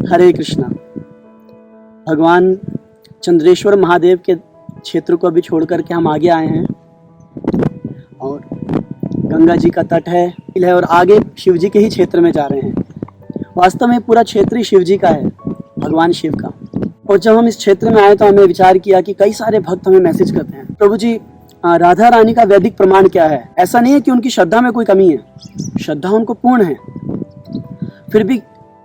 हरे कृष्णा। भगवान चंद्रेश्वर महादेव के क्षेत्र को अभी छोड़ करके हम आगे आए हैं और गंगा जी का तट है और आगे शिव जी के ही क्षेत्र में जा रहे हैं। वास्तव में पूरा क्षेत्र ही शिव जी का है, भगवान शिव का। और जब हम इस क्षेत्र में आए तो हमने विचार किया कि कई सारे भक्त हमें मैसेज करते हैं, प्रभु जी राधा रानी का वैदिक प्रमाण क्या है। ऐसा नहीं है कि उनकी श्रद्धा में कोई कमी है, श्रद्धा उनको पूर्ण है, फिर भी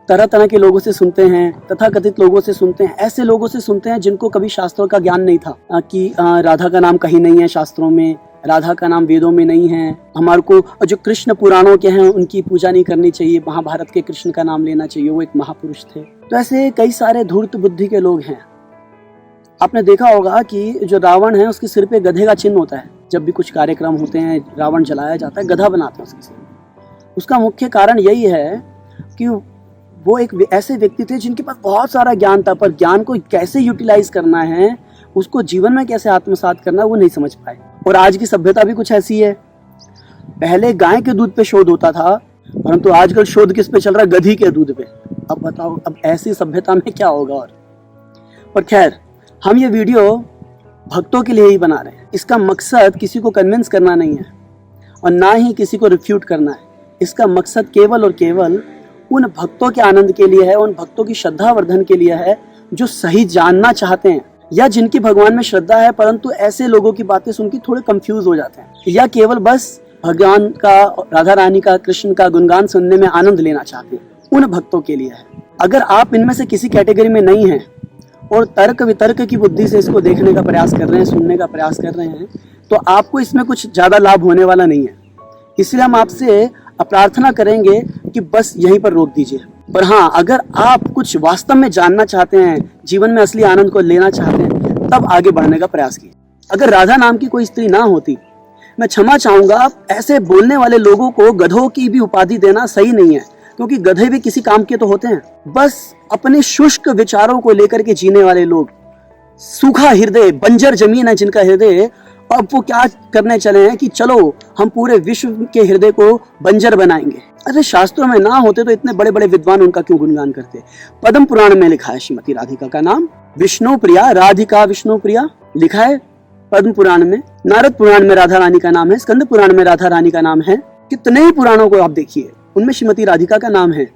तरह तरह के लोगों से सुनते हैं, तथाकथित लोगों से सुनते हैं, ऐसे लोगों से सुनते हैं जिनको कभी शास्त्रों का ज्ञान नहीं था कि राधा का नाम कहीं नहीं है शास्त्रों में, राधा का नाम वेदों में नहीं है, हमारे को जो कृष्ण पुराणों के हैं उनकी पूजा नहीं करनी चाहिए, महाभारत के कृष्ण का नाम लेना चाहिए, वो एक महापुरुष थे। तो ऐसे कई सारे धूर्त बुद्धि के लोग हैं। आपने देखा होगा कि जो रावण है उसके सिर पे गधे का चिन्ह होता है। जब भी कुछ कार्यक्रम होते हैं, रावण जलाया जाता है, गधा बनाते हैं उसके सिर। उसका मुख्य कारण यही है कि वो एक ऐसे व्यक्ति थे जिनके पास बहुत सारा ज्ञान था, पर ज्ञान को कैसे यूटिलाइज करना है, उसको जीवन में कैसे आत्मसात करना है, वो नहीं समझ पाए। और आज की सभ्यता भी कुछ ऐसी है। पहले गाय के दूध पे शोध होता था, परंतु आजकल शोध किस पे चल रहा है? गधी के दूध पे। अब बताओ, अब ऐसी सभ्यता में क्या होगा। और खैर, हम ये वीडियो भक्तों के लिए ही बना रहे हैं। इसका मकसद किसी को कन्विंस करना नहीं है और ना ही किसी को रिफ्यूट करना है। इसका मकसद केवल और केवल उन भक्तों के आनंद के लिए है, उन भक्तों की श्रद्धा वर्धन के लिए है जो सही जानना चाहते हैं, या जिनकी भगवान में श्रद्धा है परंतु ऐसे लोगों की बातें सुन के थोड़े कंफ्यूज हो जाते हैं, या केवल बस भगवान का, राधा रानी का, कृष्ण का गुणगान सुनने में आनंद लेना चाहते हैं। उन भक्तों के लिए है। अगर आप इनमें से किसी कैटेगरी में नहीं हैं और तर्क वितर्क की बुद्धि से इसको देखने का प्रयास कर रहे हैं, सुनने का प्रयास कर रहे हैं, तो आपको इसमें कुछ ज्यादा लाभ होने वाला नहीं है। इसलिए हम आपसे प्रार्थना करेंगे कि बस यहीं पर रोक दीजिए। पर हाँ, अगर आप कुछ वास्तव में जानना चाहते हैं, जीवन में असली आनंद को लेना चाहते हैं, तब आगे बढ़ने का प्रयास कीजिए। अगर राधा नाम की कोई स्त्री ना होती, मैं क्षमा चाहूंगा, ऐसे बोलने वाले लोगों को गधों की भी उपाधि देना सही नहीं है, क्योंकि गधे भी किसी काम के तो होते हैं। बस अपने शुष्क विचारों को लेकर के जीने वाले लोग, सूखा हृदय, बंजर जमीन है जिनका हृदय, अब वो क्या करने चले हैं कि चलो हम पूरे विश्व के हृदय को बंजर बनाएंगे। अरे शास्त्रों में ना होते तो इतने बड़े बड़े विद्वान उनका क्यों गुणगान करते। पद्म पुराण में लिखा है श्रीमती राधिका का नाम विष्णु प्रिया, राधिका विष्णु प्रिया लिखा है पद्म पुराण में। नारद पुराण में राधा रानी का नाम है, स्कंद पुराण में राधा रानी का नाम है। कितने ही पुराणों को आप देखिए, उनमें श्रीमती राधिका का नाम है।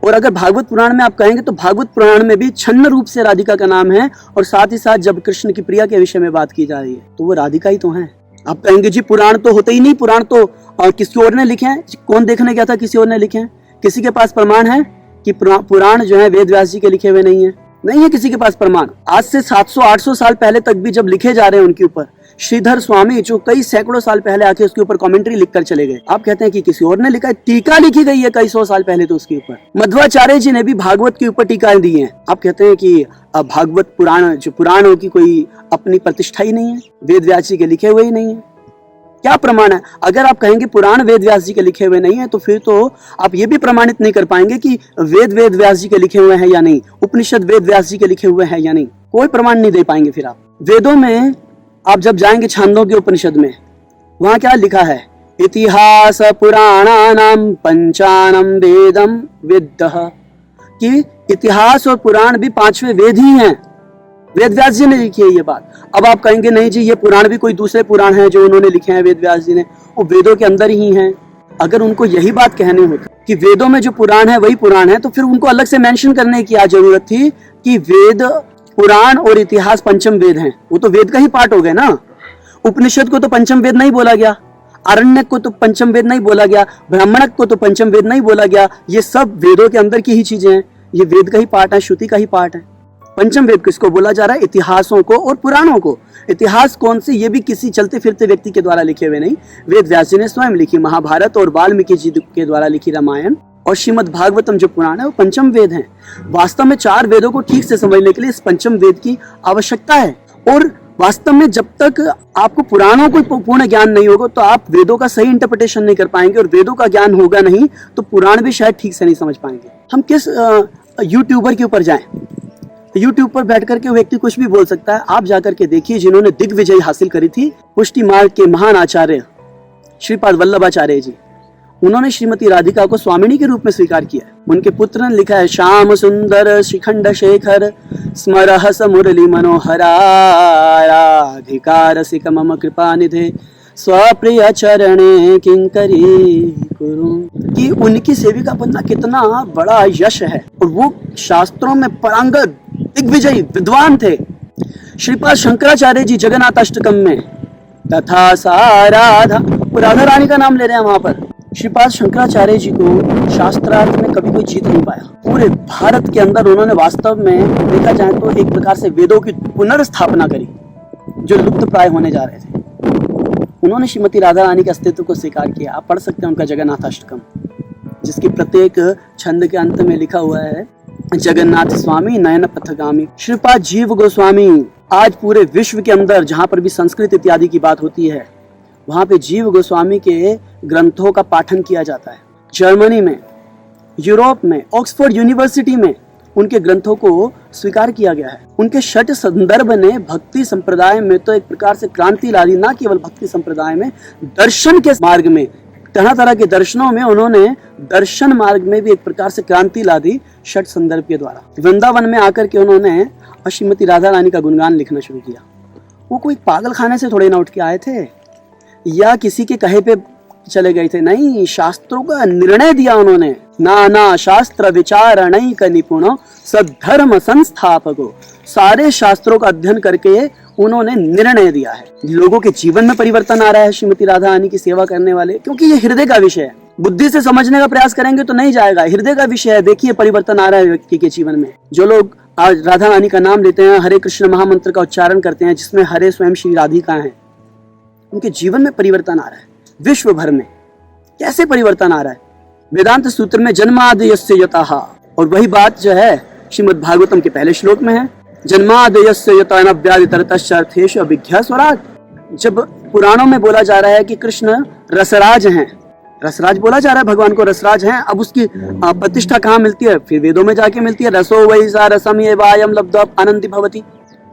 और अगर भागवत पुराण में आप कहेंगे तो भागवत पुराण में भी छन्न रूप से राधिका का नाम है, और साथ ही साथ जब कृष्ण की प्रिया के विषय में बात की जा रही है तो वो राधिका ही तो है। आप कहेंगे जी पुराण तो होते ही नहीं, पुराण तो किसी और ने लिखे हैं। कौन देखने गया था? किसी और ने लिखे हैं। किसी के पास प्रमाण है कि पुराण जो है वेद व्यास जी के लिखे हुए नहीं है? नहीं है किसी के पास प्रमाण। आज से 700-800 साल पहले तक भी जब लिखे जा रहे हैं उनके ऊपर, श्रीधर स्वामी जो कई सैकड़ों साल पहले आके उसके ऊपर कमेंट्री लिखकर चले गए, आप कहते हैं कि किसी और ने लिखा है। टीका लिखी गई है कई सौ साल पहले तो उसके ऊपर। मध्वाचार्य जी ने भी भागवत के ऊपर टीकाएं दी हैं। आप कहते हैं कि भागवत पुराण, जो पुराणों की कोई अपनी प्रतिष्ठा ही नहीं है, वेद व्यास जी के लिखे हुए ही नहीं है। क्या प्रमाण है? अगर आप कहेंगे पुराण वेद व्यास जी के लिखे हुए नहीं है, तो फिर तो आप ये भी प्रमाणित नहीं कर पाएंगे कि वेद व्यास जी के लिखे हुए हैं या नहीं, उपनिषद वेद व्यास जी के लिखे हुए हैं या नहीं। कोई प्रमाण नहीं दे पाएंगे। फिर आप वेदों में आप जब जाएंगे छांदों के उपनिषद में, वहां क्या लिखा है? इतिहास पुराणानाम पंचानम वेदम विद्दः, कि इतिहास और पुराण भी पांचवें वेद ही हैं। वेद व्यास जी ने लिखी है ये बात। अब आप कहेंगे नहीं जी, ये पुराण भी कोई दूसरे पुराण है जो उन्होंने लिखे हैं वेद व्यास जी ने, वो वेदों के अंदर ही हैं। अगर उनको यही बात कहनी होती कि वेदों में जो पुराण है वही पुराण है, तो फिर उनको अलग से मेंशन करने की क्या जरूरत थी कि वेद, पुराण और इतिहास पंचम वेद हैं? वो तो वेद का ही पार्ट हो गए ना। उपनिषद को तो पंचम वेद नहीं बोला गया, आरण्यक को तो पंचम वेद नहीं बोला गया, ब्राह्मणक को तो पंचम वेद नहीं बोला गया। ये सब वेदों के अंदर की ही चीजें हैं, ये वेद का ही पार्ट है, श्रुति का ही पार्ट है। पंचम वेद किसको बोला जा रहा है? इतिहासों को और पुराणों को। इतिहास कौन से? ये भी किसी चलते फिरते व्यक्ति के द्वारा लिखे हुए नहीं, वेद व्यास जी ने स्वयं लिखी महाभारत और वाल्मीकि जी के द्वारा लिखी रामायण और श्रीमद् भागवतम जो पुराण है वो पंचम वेद हैं। वास्तव में 4 वेदों को ठीक से समझने के लिए इस पंचम वेद की आवश्यकता है। और वास्तव में जब तक आपको पुराणों को पूर्ण ज्ञान नहीं होगा तो आप वेदों का सही इंटरप्रिटेशन नहीं कर पाएंगे, और वेदों का ज्ञान होगा नहीं तो पुराण भी शायद ठीक से नहीं समझ पाएंगे। हम किस यूट्यूबर के ऊपर जाएं? यूट्यूब पर बैठ करके व्यक्ति कुछ भी बोल सकता है। आप जाकर के देखिए, जिन्होंने दिग्विजय हासिल करी थी पुष्टि मार्ग के महान आचार्य श्रीपाद वल्लभाचार्य जी, उन्होंने श्रीमती राधिका को स्वामिनी के रूप में स्वीकार किया। उनके पुत्र ने लिखा है, श्याम सुंदर शिखंड शेखर स्मरहस मुरली मनोहरा राधिका रसिक मम कृपा निधे स्वप्रिय चरणे किंकरी कुरु। कि उनकी सेविका बनना कितना बड़ा यश है, और वो शास्त्रों में पारंगत दिग्विजयी विद्वान थे। श्रीपाद शंकराचार्य जी जगन्नाथ अष्टकम में तथा सा राधा, राधा रानी का नाम ले रहे हैं वहां पर। श्रीपाद शंकराचार्य जी को शास्त्रार्थ में कभी कोई जीत नहीं पाया। पूरे भारत के अंदर उन्होंने वास्तव में देखा जाए तो एक प्रकार से वेदों की पुनर्स्थापना करी जो लुप्त प्राय होने जा रहे थे। उन्होंने श्रीमती राधा रानी के अस्तित्व को स्वीकार किया। आप पढ़ सकते हैं उनका जगन्नाथ अष्टकम, जिसकी प्रत्येक छंद के अंत में लिखा हुआ है, जगन्नाथ स्वामी नयन पथगामी। श्रीपाद जीव गोस्वामी आज पूरे विश्व के अंदर जहां पर भी संस्कृत इत्यादि की बात होती है, वहां पे जीव गोस्वामी के ग्रंथों का पाठन किया जाता है। जर्मनी में, यूरोप में, ऑक्सफोर्ड यूनिवर्सिटी में उनके ग्रंथों को स्वीकार किया गया है। उनके षट संदर्भ ने भक्ति संप्रदाय में तो एक प्रकार से क्रांति ला दी। ना केवल भक्ति संप्रदाय में, दर्शन के मार्ग में, तरह तरह के दर्शनों में उन्होंने दर्शन मार्ग में भी एक प्रकार से क्रांति ला दी षट संदर्भ के द्वारा। वृंदावन में आकर के उन्होंने श्रीमती राधा रानी का गुणगान लिखना शुरू किया। वो कोई पागल खाने से थोड़े ना उठ के आए थे या किसी के कहे पे चले गए थे, नहीं, शास्त्रों का निर्णय दिया उन्होंने। नाना शास्त्र विचारणैक निपुण सद्धर्म संस्थापको, सारे शास्त्रों का अध्ययन करके उन्होंने निर्णय दिया है। लोगों के जीवन में परिवर्तन आ रहा है श्रीमती राधा रानी की सेवा करने वाले, क्योंकि ये हृदय का विषय है। बुद्धि से समझने का प्रयास करेंगे तो नहीं जाएगा, हृदय का विषय है। देखिए परिवर्तन आ रहा है व्यक्ति के जीवन में। जो लोग आज राधा रानी का नाम लेते हैं, हरे कृष्ण महामंत्र का उच्चारण करते हैं जिसमें हरे स्वयं श्री राधिका हैं, उनके जीवन में परिवर्तन आ रहा है। विश्व भर में कैसे परिवर्तन आ रहा है? वेदांत सूत्र में जन्मादयस्य यतः, और वही बात जो है श्रीमद् भागवतम के पहले श्लोक में है, जन्मादयस्य यतः नव्याधितरतश्चार्थेषु अभिज्ञा स्वराट। जब पुराणों में बोला जा रहा है कि कृष्ण रसराज हैं, रसराज बोला जा रहा है, भगवान को रसराज हैं, अब उसकी प्रतिष्ठा कहाँ मिलती है? फिर वेदों में जाके मिलती है, रसो वै सा रसम एवायम लब्ध्वा आनंदी भवति।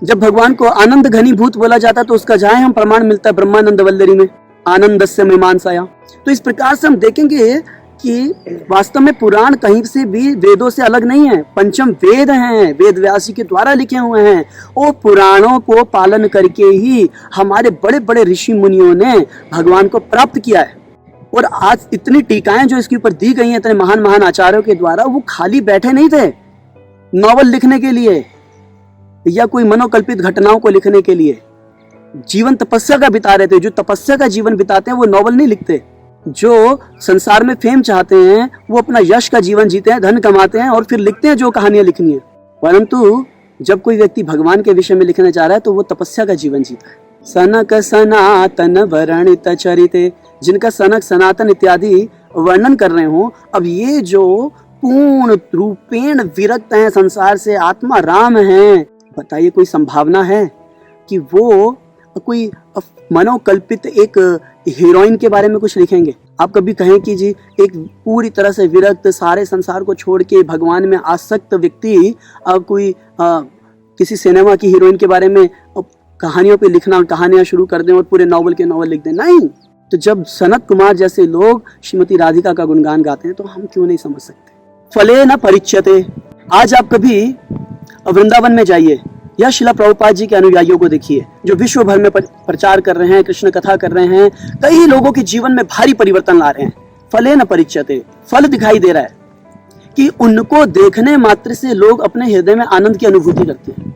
जब भगवान को आनंद घनीभूत बोला जाता है तो उसका जहाँ हम प्रमाण मिलता है ब्रह्मानंद वल्लरी में, आनंदस्य मीमांसाया। तो इस प्रकार से हम देखेंगे कि वास्तव में पुराण कहीं से भी वेदों से अलग नहीं है। पंचम वेद हैं, वेद व्यासी के द्वारा लिखे हुए हैं। वो पुराणों को पालन करके ही हमारे बड़े बड़े ऋषि मुनियों ने भगवान को प्राप्त किया है। और आज इतनी टीकाएं जो इसके ऊपर दी गई हैं इतने महान महान आचार्यों के द्वारा, वो खाली बैठे नहीं थे नॉवल लिखने के लिए या कोई मनोकल्पित घटनाओं को लिखने के लिए। जीवन तपस्या का बिता रहे थे। जो तपस्या का जीवन बिताते हैं वो नॉवल नहीं लिखते। जो संसार में फेम चाहते हैं वो अपना यश का जीवन जीते हैं, धन कमाते हैं और फिर लिखते हैं जो कहानियां लिखनी है। परंतु जब कोई व्यक्ति भगवान के विषय में लिखने जा रहा है तो वो तपस्या का जीवन जीता है। सनक सनातन वर्णित चरिते, जिनका सनक सनातन इत्यादि वर्णन कर रहे हो। अब ये जो पूर्ण रूपेण विरक्त हैं संसार से, आत्मा राम हैं, बताइए कोई संभावना है कि वो कोई मनोकल्पित एक हीरोइन के बारे में कुछ लिखेंगे? आप कभी कहें कि जी एक पूरी तरह से विरक्त, सारे संसार को छोड़ के भगवान में आसक्त व्यक्ति अब कोई किसी सिनेमा की हीरोइन के बारे में कहानियों पे लिखना, कहानियां शुरू कर दें और पूरे नॉवल के नॉवल लिख दें? नहीं। तो जब सनत कुमार जैसे लोग श्रीमती राधिका का गुणगान गाते हैं तो हम क्यों नहीं समझ सकते? फले न परिच्यते। आज आप कभी वृंदावन में जाइए या शिला प्रभुपाद जी के अनुयायियों को देखिए जो विश्व भर में प्रचार कर रहे हैं, कृष्ण कथा कर रहे हैं, कई लोगों के जीवन में भारी परिवर्तन ला रहे हैं। फले न परिच्यते, फल दिखाई दे रहा है कि उनको देखने मात्र से लोग अपने हृदय में आनंद की अनुभूति करते हैं।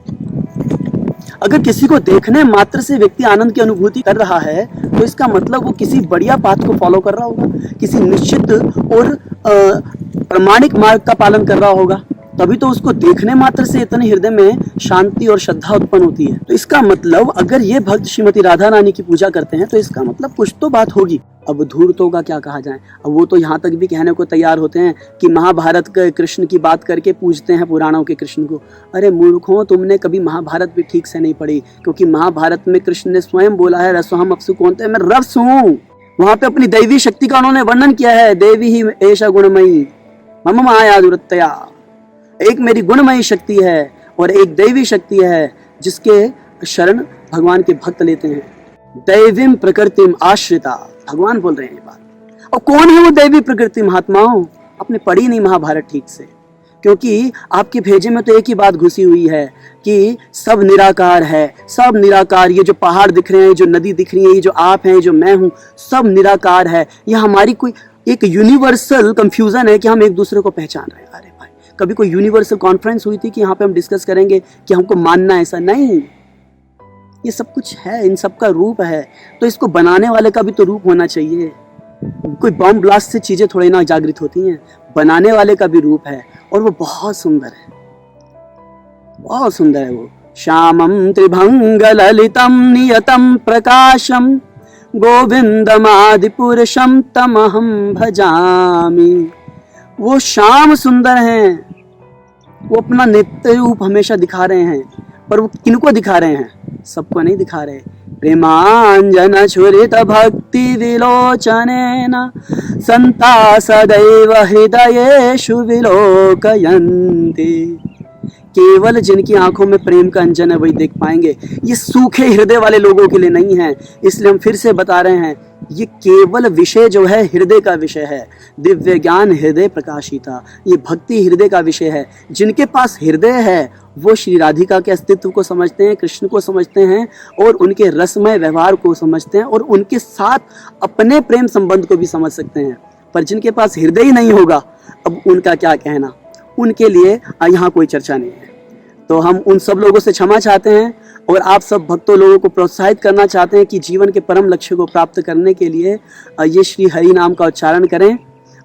अगर किसी को देखने मात्र से व्यक्ति आनंद की अनुभूति कर रहा है तो इसका मतलब वो किसी बढ़िया पाथ को फॉलो कर रहा होगा, किसी निश्चित और प्रामाणिक मार्ग का पालन कर रहा होगा, तभी तो उसको देखने मात्र से इतने हृदय में शांति और श्रद्धा उत्पन्न होती है। तो इसका मतलब अगर ये भक्त श्रीमती राधा रानी की पूजा करते हैं तो इसका मतलब कुछ तो बात होगी। अब धूर्तों का क्या कहा जाए। अब वो तो यहाँ तक भी कहने को तैयार होते हैं कि महाभारत के कृष्ण की बात करके पूजते हैं पुराणों के कृष्ण को। अरे मूर्खों, तुमने कभी महाभारत भी ठीक से नहीं पढ़ी, क्योंकि महाभारत में कृष्ण ने स्वयं बोला है रसोहम अपसु कौनते, मैं रस हूँ। वहां पे अपनी दैवी शक्ति का उन्होंने वर्णन किया है, देवी ही ऐशा गुणमयी मम माया दुरत्या। एक मेरी गुणमयी शक्ति है और एक दैवी शक्ति है जिसके शरण भगवान के भक्त लेते हैं। दैवीम प्रकृतिम आश्रिता, भगवान बोल रहे हैं ये बात। और कौन है वो दैवी प्रकृति महात्माओं? आपने पढ़ी नहीं महाभारत ठीक से, क्योंकि आपके भेजे में तो एक ही बात घुसी हुई है कि सब निराकार है, सब निराकार। ये जो पहाड़ दिख रहे हैं, जो नदी दिख रही है, ये जो आप हैं, जो मैं हूं, सब निराकार है। यह हमारी कोई एक यूनिवर्सल कंफ्यूजन है कि हम एक दूसरे को पहचान रहे हैं। अरे भाई, कभी कोई यूनिवर्सल कॉन्फ्रेंस हुई थी कि यहाँ पे हम डिस्कस करेंगे कि हमको मानना ऐसा नहीं? ये सब कुछ है, इन सब का रूप है, तो इसको बनाने वाले का भी तो रूप होना चाहिए। कोई बम ब्लास्ट से चीजें थोड़ी ना जागृत होती हैं, बनाने वाले का भी रूप है, और वो बहुत सुंदर है, बहुत सुंदर है वो। श्यामं त्रिभंग ललितम नियतम प्रकाशम गोविंदमादि पुरुषम तमहम भजामि। वो श्याम सुंदर हैं, वो अपना नित्य रूप हमेशा दिखा रहे हैं, पर वो किनको दिखा रहे हैं? सबको नहीं दिखा रहे। प्रेमांजन छुरित भक्ति विलोचनेन संता सदैव हृदयेषु विलोकयन्ति। केवल जिनकी आंखों में प्रेम का अंजन है वही देख पाएंगे। ये सूखे हृदय वाले लोगों के लिए नहीं है, इसलिए हम फिर से बता रहे हैं, ये केवल विषय जो है हृदय का विषय है। दिव्य ज्ञान हृदय प्रकाशिता, ये भक्ति हृदय का विषय है। जिनके पास हृदय है वो श्री राधिका के अस्तित्व को समझते हैं, कृष्ण को समझते हैं, और उनके रसमय व्यवहार को समझते हैं, और उनके साथ अपने प्रेम संबंध को भी समझ सकते हैं। पर जिनके पास हृदय ही नहीं होगा, अब उनका क्या कहना, उनके लिए यहाँ कोई चर्चा नहीं है। तो हम उन सब लोगों से क्षमा चाहते हैं, और आप सब भक्तों लोगों को प्रोत्साहित करना चाहते हैं कि जीवन के परम लक्ष्य को प्राप्त करने के लिए ये श्री हरि नाम का उच्चारण करें।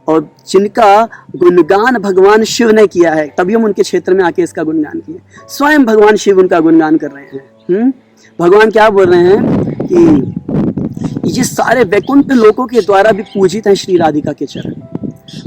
और जिनका गुणगान भगवान शिव ने किया है, तभी हम उनके क्षेत्र में आके इसका गुणगान किए। स्वयं भगवान शिव उनका गुणगान कर रहे हैं। भगवान क्या बोल रहे हैं कि ये सारे वैकुंठ लोकों के द्वारा भी पूजित हैं श्री राधिका के चरण।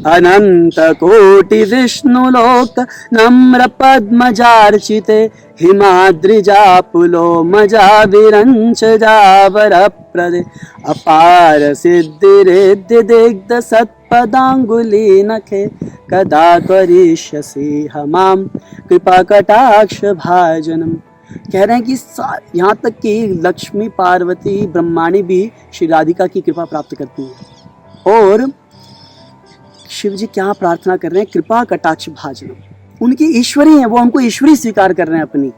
अनंत कोटि विष्णु लोक नम्र पद्मजार्चिते हिमाद्रिजा पुलो मजा विरंच जावर प्रदे अपार सिद्धि रिद्धि दिग्ध सत्पदांगुली नखे कदा करिष्यसि हमाम कृपा कटाक्ष भाजनम। कह रहे हैं कि यहाँ तक कि लक्ष्मी पार्वती ब्रह्माणी भी श्री राधिका की कृपा प्राप्त करती हैं। और शिव जी क्या प्रार्थना कर रहे हैं? कृपा कटाक्ष भाजनम। उनकी ईश्वरी है, वो हमको ईश्वरी स्वीकार कर रहे हैं अपनी।